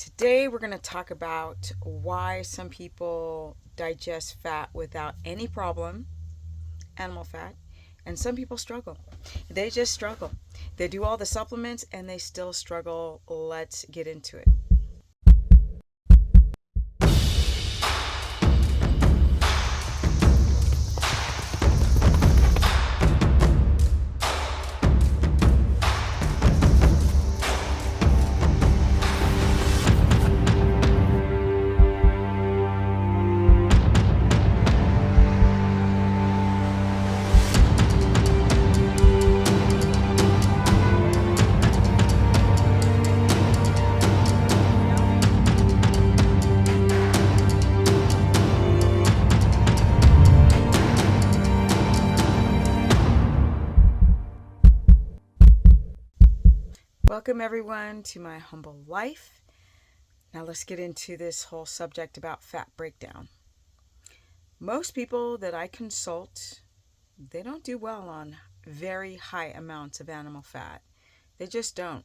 Today we're going to talk about why some people digest fat without any problem, animal fat, and some people struggle. They just struggle. They do all the supplements and they still struggle. Let's get into it. Welcome everyone to my humble life. Now let's get into this whole subject about fat breakdown. Most people that I consult, they don't do well on very high amounts of animal fat. They just don't.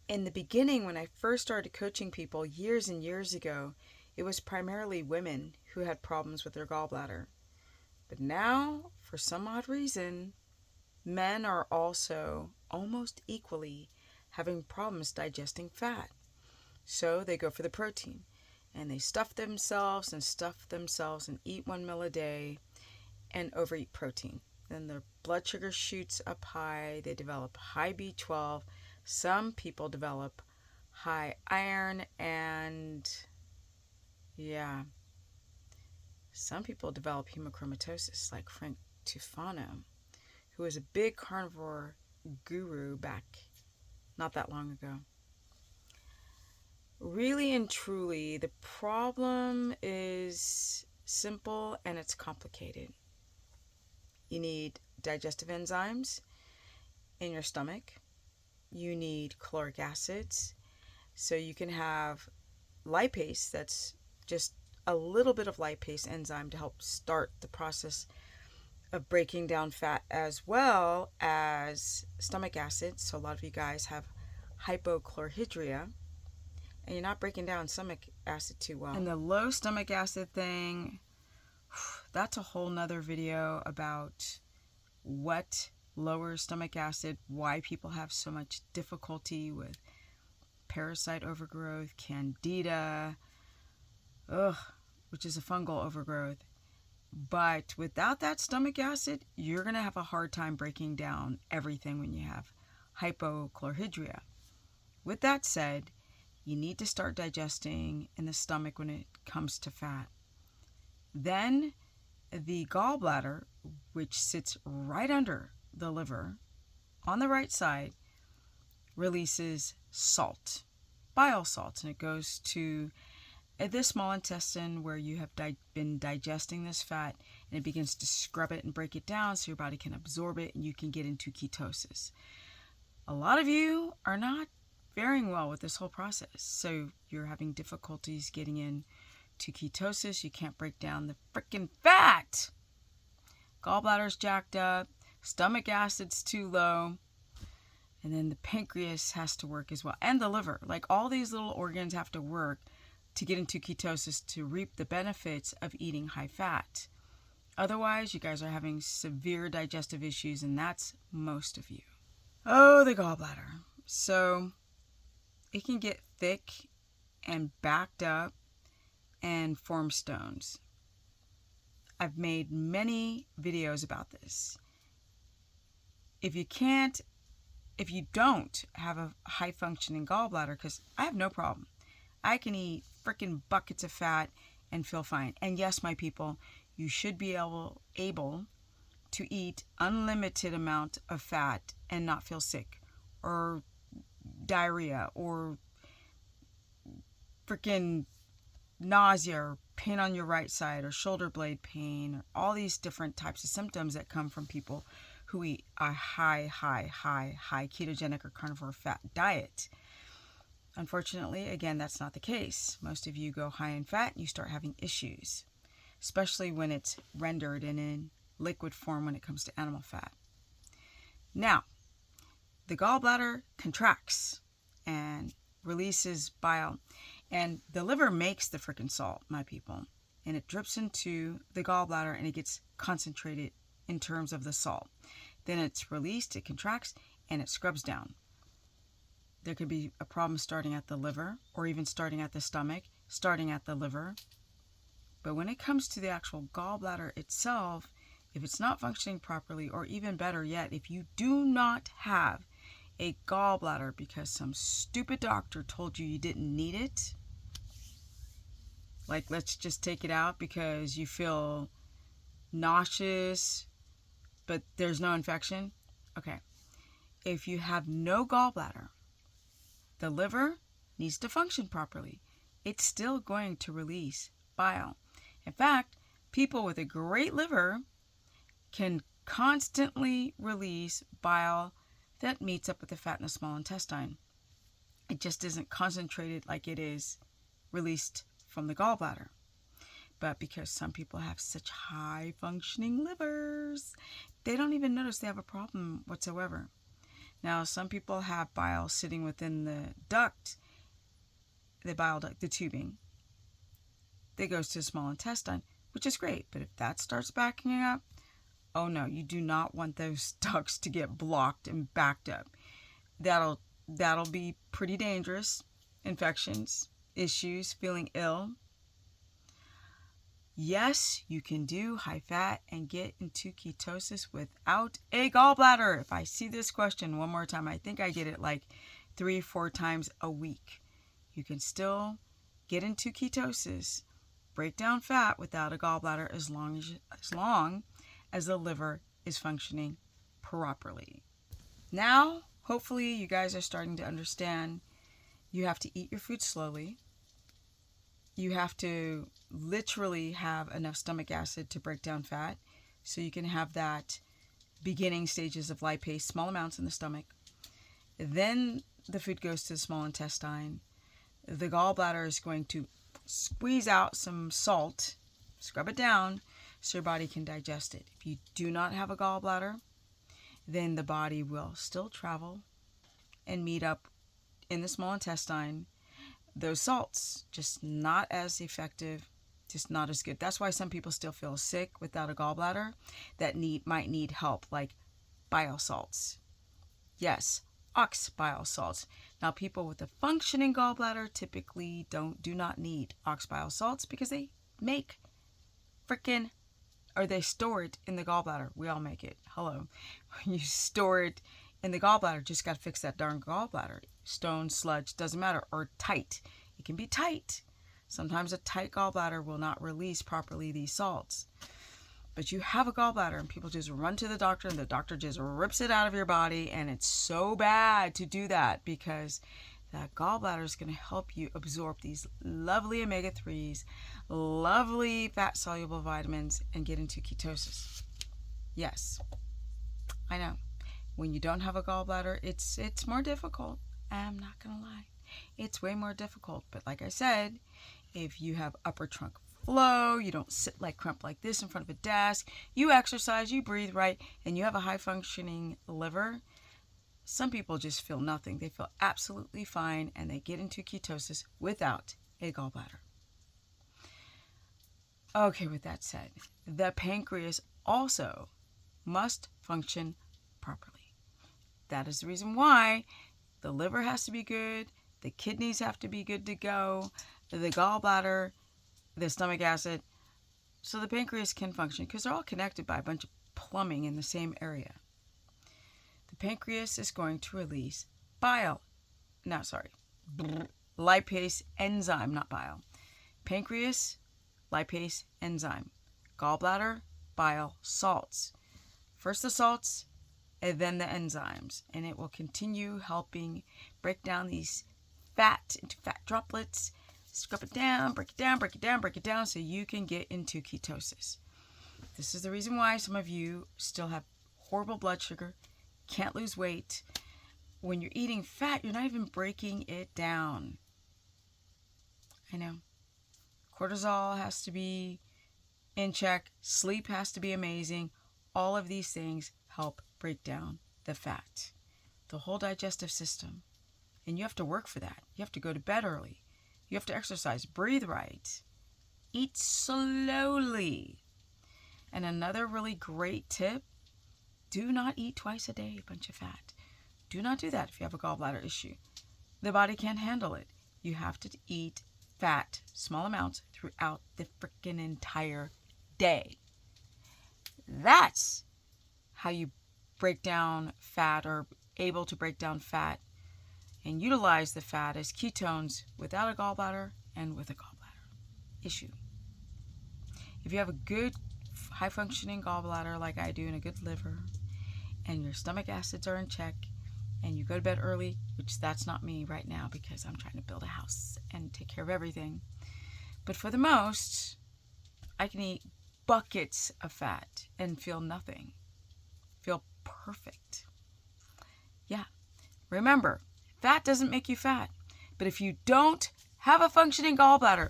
In the beginning, when I first started coaching people years and years ago, it was primarily women who had problems with their gallbladder. But now, for some odd reason, men are also almost equally having problems digesting fat. So they go for the protein and they stuff themselves and eat 1 meal a day and overeat protein. Then their blood sugar shoots up high. They develop high B12. Some people develop high iron and some people develop hemochromatosis like Frank Tufano, who was a big carnivore guru back not that long ago. Really and truly, the problem is simple and it's complicated. You need digestive enzymes in your stomach. You need caloric acids. So you can have lipase, that's just a little bit of lipase enzyme to help start the process of breaking down fat, as well as stomach acid. So a lot of you guys have hypochlorhydria and you're not breaking down stomach acid too well. And the low stomach acid thing, that's a whole nother video about what lowers stomach acid, why people have so much difficulty with parasite overgrowth, candida, which is a fungal overgrowth. But without that stomach acid, you're going to have a hard time breaking down everything when you have hypochlorhydria. With that said, you need to start digesting in the stomach when it comes to fat. Then the gallbladder, which sits right under the liver on the right side, releases salt, bile salts, and it goes to the small intestine where you have been digesting this fat, and it begins to scrub it and break it down so your body can absorb it and you can get into ketosis. A lot of you are not faring well with this whole process, so you're having difficulties getting into ketosis. You can't break down the freaking fat. Gallbladder's jacked up, stomach acid's too low, and then the pancreas has to work as well, and the liver. Like, all these little organs have to work to get into ketosis to reap the benefits of eating high fat. Otherwise, you guys are having severe digestive issues, and that's most of you. Oh, the gallbladder. So it can get thick and backed up and form stones. I've made many videos about this. If you don't have a high functioning gallbladder, because I have no problem. I can eat freaking buckets of fat and feel fine. And yes, my people, you should be able to eat unlimited amount of fat and not feel sick or diarrhea or freaking nausea or pain on your right side or shoulder blade pain, or all these different types of symptoms that come from people who eat a high ketogenic or carnivore fat diet. Unfortunately, again, that's not the case. Most of you go high in fat and you start having issues, especially when it's rendered in liquid form when it comes to animal fat. Now, the gallbladder contracts and releases bile. And the liver makes the freaking salt, my people. And it drips into the gallbladder and it gets concentrated in terms of the salt. Then it's released, it contracts, and it scrubs down. There could be a problem starting at the liver, or even starting at the stomach, starting at the liver. But when it comes to the actual gallbladder itself, if it's not functioning properly, or even better yet, if you do not have a gallbladder because some stupid doctor told you you didn't need it, like let's just take it out because you feel nauseous, but there's no infection. Okay. If you have no gallbladder, the liver needs to function properly. It's still going to release bile. In fact, people with a great liver can constantly release bile that meets up with the fat in the small intestine. It just isn't concentrated like it is released from the gallbladder. But because some people have such high functioning livers, they don't even notice they have a problem whatsoever. Now, some people have bile sitting within the duct, the bile duct, the tubing, that goes to the small intestine, which is great. But if that starts backing up, oh no, you do not want those ducts to get blocked and backed up. That'll be pretty dangerous. Infections, issues, feeling ill. Yes, you can do high fat and get into ketosis without a gallbladder. If I see this question one more time, I think I get it like 3 or 4 times a week. You can still get into ketosis, break down fat without a gallbladder as long as the liver is functioning properly. Now, hopefully you guys are starting to understand you have to eat your food slowly. You have to literally have enough stomach acid to break down fat so you can have that beginning stages of lipase, small amounts in the stomach. Then the food goes to the small intestine. The gallbladder is going to squeeze out some salt, scrub it down so your body can digest it. If you do not have a gallbladder, then the body will still travel and meet up in the small intestine. Those salts, just not as effective, just not as good. That's why some people still feel sick without a gallbladder that might need help, like bile salts. Yes, ox bile salts. Now, people with a functioning gallbladder typically do not need ox bile salts because they make they store it in the gallbladder. We all make it. Hello. When you store it in the gallbladder, just got to fix that darn gallbladder. Stone, sludge, doesn't matter. Or tight. It can be tight. Sometimes a tight gallbladder will not release properly these salts. But you have a gallbladder and people just run to the doctor and the doctor just rips it out of your body, and it's so bad to do that because that gallbladder is going to help you absorb these lovely omega-3s, lovely fat-soluble vitamins, and get into ketosis. Yes, I know. When you don't have a gallbladder, it's more difficult. I'm not going to lie. It's way more difficult. But like I said, if you have upper trunk flow, you don't sit like crump like this in front of a desk, you exercise, you breathe right, and you have a high-functioning liver, some people just feel nothing. They feel absolutely fine, and they get into ketosis without a gallbladder. Okay, with that said, the pancreas also must function properly. That is the reason why the liver has to be good, the kidneys have to be good to go, the gallbladder, the stomach acid, so the pancreas can function because they're all connected by a bunch of plumbing in the same area. The pancreas is going to release lipase enzyme, not bile. Pancreas, lipase enzyme. Gallbladder, bile, salts. First the salts, and then the enzymes. And it will continue helping break down these fat into fat droplets, scrub it down, break it down, break it down, break it down, so you can get into ketosis. This is the reason why some of you still have horrible blood sugar, can't lose weight. When you're eating fat, you're not even breaking it down. I know. Cortisol has to be in check. Sleep has to be amazing. All of these things help break down the fat. The whole digestive system And you have to work for that. You have to go to bed early. You have to exercise, breathe right, eat slowly. And another really great tip, do not eat twice a day a bunch of fat. Do not do that if you have a gallbladder issue. The body can't handle it. You have to eat fat, small amounts, throughout the freaking entire day. That's how you break down fat, or able to break down fat and utilize the fat as ketones without a gallbladder and with a gallbladder issue. If you have a good high-functioning gallbladder like I do and a good liver, and your stomach acids are in check, and you go to bed early, which that's not me right now because I'm trying to build a house and take care of everything. But for the most, I can eat buckets of fat and feel nothing. Feel perfect. Yeah. Remember, fat doesn't make you fat. But if you don't have a functioning gallbladder,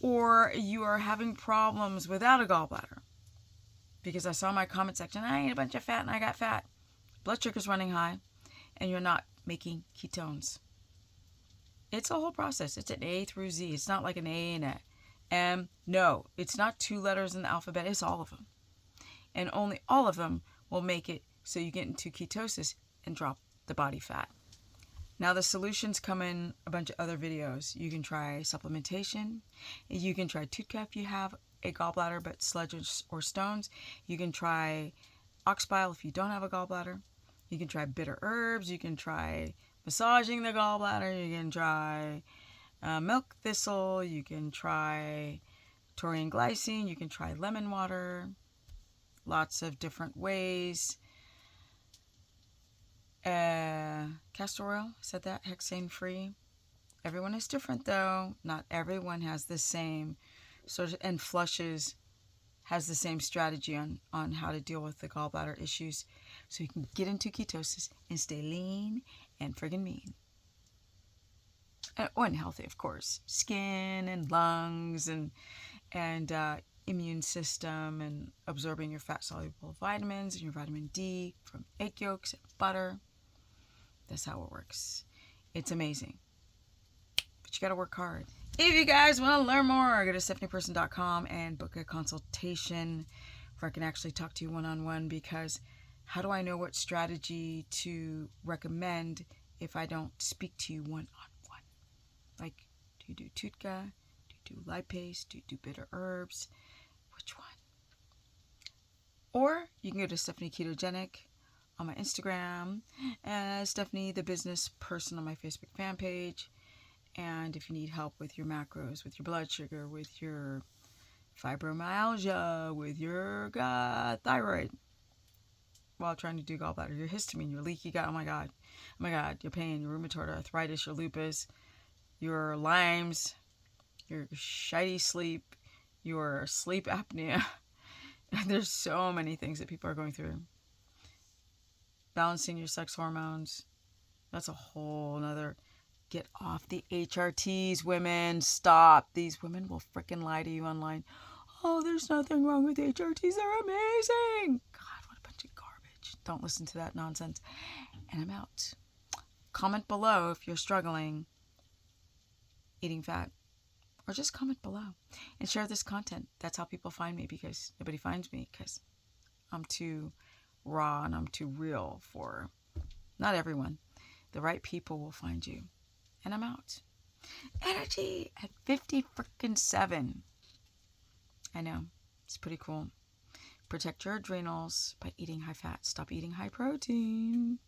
or you are having problems without a gallbladder, because I saw my comment section, I ate a bunch of fat and I got fat. Blood sugar's running high, and you're not making ketones. It's a whole process. It's an A through Z. It's not like an A and a M. No, it's not 2 letters in the alphabet. It's all of them. And only all of them will make it so you get into ketosis and drop the body fat. Now, the solutions come in a bunch of other videos. You can try supplementation. You can try TUDCA if you have a gallbladder but sludge or stones. You can try ox bile if you don't have a gallbladder. You can try bitter herbs. You can try massaging the gallbladder. You can try milk thistle. You can try taurine glycine. You can try lemon water. Lots of different ways. Castor oil, said that, hexane free. Everyone is different though. Not everyone has the same sort of, and flushes has the same strategy on how to deal with the gallbladder issues, so you can get into ketosis and stay lean and friggin' mean. And healthy, of course. Skin and lungs and immune system, and absorbing your fat-soluble vitamins and your vitamin D from egg yolks and butter. That's how it works. It's amazing. But you got to work hard. If you guys want to learn more, go to stephanieperson.com and book a consultation where I can actually talk to you one-on-one, because how do I know what strategy to recommend if I don't speak to you one-on-one? Like, do you do TUDCA? Do you do lipase? Do you do bitter herbs? Which one? Or you can go to Stephanie Ketogenic on my Instagram, Stephanie the Business Person on my Facebook fan page. And if you need help with your macros, with your blood sugar, with your fibromyalgia, with your thyroid, while trying to do gallbladder, your histamine, your leaky gut, oh my God, your pain, your rheumatoid arthritis, your lupus, your Lyme's, your shitty sleep, your sleep apnea. There's so many things that people are going through. Balancing your sex hormones. That's a whole nother. Get off the HRTs, women. Stop. These women will freaking lie to you online. Oh, there's nothing wrong with HRTs. They're amazing. God, what a bunch of garbage. Don't listen to that nonsense. And I'm out. Comment below if you're struggling eating fat. Or just comment below. And share this content. That's how people find me, because nobody finds me, because I'm too raw and I'm too real for not everyone. The right people will find you. And I'm out. Energy at 50-7. I know. It's pretty cool. Protect your adrenals by eating high fat. Stop eating high protein.